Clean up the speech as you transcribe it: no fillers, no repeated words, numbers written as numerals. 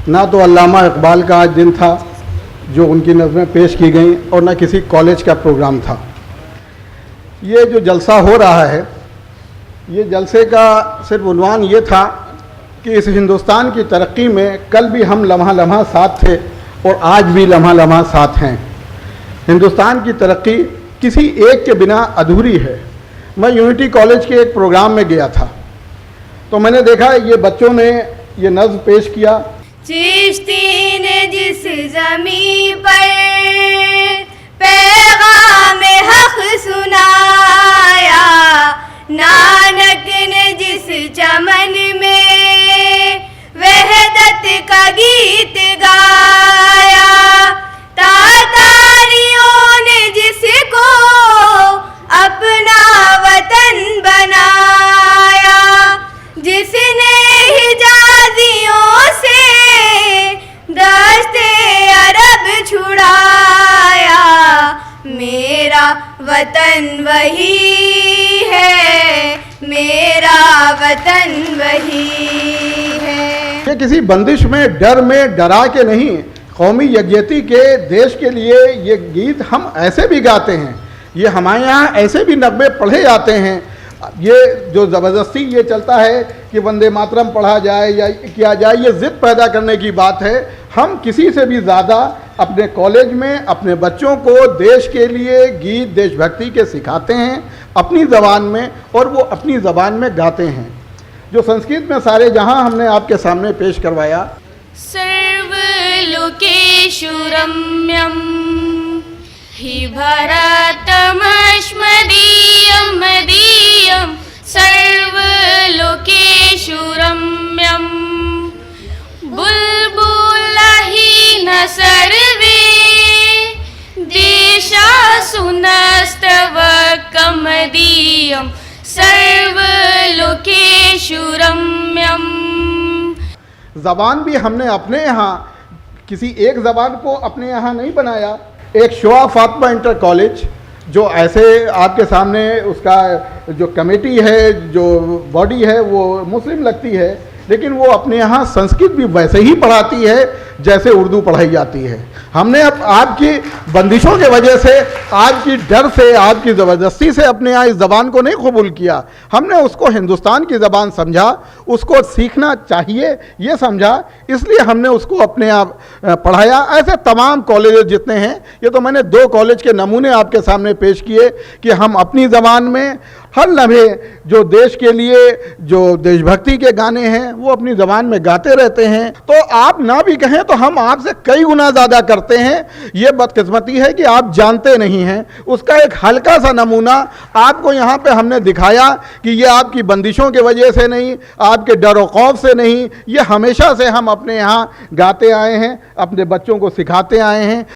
ना तो अल्लामा इकबाल का आज दिन था जो उनकी नज़में पेश की गई, और ना किसी कॉलेज का प्रोग्राम था। ये जो जलसा हो रहा है, ये जलसे का सिर्फ उन्वान ये था कि इस हिंदुस्तान की तरक्की में कल भी हम लम्हा लम्हा साथ थे और आज भी लम्हा लम्हा साथ हैं। हिंदुस्तान की तरक्की किसी एक के बिना अधूरी है। मैं यूनिटी कॉलेज के एक प्रोग्राम में गया था, तो मैंने देखा ये बच्चों ने ये नज़्म पेश किया। चिश्ती ने जिस ज़मीं पर पैगाम हक़ सुनाया, नानक ने जिस चमन में वहदत का गीत गाया, तातारियों ने जिसको अपना वतन बनाया, जिसने हिजाजियों से दस्ते अरब छुड़ाया, मेरा वतन वही है, मेरा वतन वही है। ये किसी बंदिश में, डर में डरा के नहीं, कौमी यकजहती के देश के लिए ये गीत हम ऐसे भी गाते हैं। ये हमारे यहाँ ऐसे भी नगमे पढ़े जाते हैं। ये जो ज़बरदस्ती ये चलता है कि वंदे मातरम पढ़ा जाए या किया जाए, ये ज़िद पैदा करने की बात है। हम किसी से भी ज़्यादा अपने कॉलेज में अपने बच्चों को देश के लिए गीत देशभक्ति के सिखाते हैं अपनी ज़बान में, और वो अपनी ज़बान में गाते हैं। जो संस्कृत में सारे जहां हमने आपके सामने पेश करवाया। सर्वलोकेषु रम्यं हि भरतमश्मदीयं मदीयं, सर्वलोकेषु रम्यं बुल्बुलहीन सर्वे देशासुनस्तव कमदीयं, सर्वलोकेषु रम्यं। ज़बान भी हमने अपने यहाँ किसी एक ज़बान को अपने यहाँ नहीं बनाया। एक शोआ फातिमा इंटर कॉलेज जो ऐसे आपके सामने उसका जो कमेटी है, जो बॉडी है, वो मुस्लिम लगती है, लेकिन वो अपने यहाँ संस्कृत भी वैसे ही पढ़ाती है जैसे उर्दू पढ़ाई जाती है। हमने अब आपकी बंदिशों के वजह से, आपकी डर से, आपकी ज़बरदस्ती से अपने यहाँ इस ज़बान को नहीं कबूल किया। हमने उसको हिंदुस्तान की ज़बान समझा, उसको सीखना चाहिए ये समझा, इसलिए हमने उसको अपने यहाँ पढ़ाया। ऐसे तमाम कॉलेज जितने हैं, ये तो मैंने 2 कॉलेज के नमूने आपके सामने पेश किए कि हम अपनी ज़बान में हर लम्हे जो देश के लिए जो देशभक्ति के गाने हैं वो अपनी ज़बान में गाते रहते हैं। तो आप ना भी कहें तो हम आपसे कई गुना ज़्यादा करते हैं। ये बदकिस्मती है कि आप जानते नहीं हैं। उसका एक हल्का सा नमूना आपको यहाँ पे हमने दिखाया कि ये आपकी बंदिशों के वजह से नहीं, आपके डर और खौफ से नहीं, ये हमेशा से हम अपने यहाँ गाते आए हैं, अपने बच्चों को सिखाते आए हैं।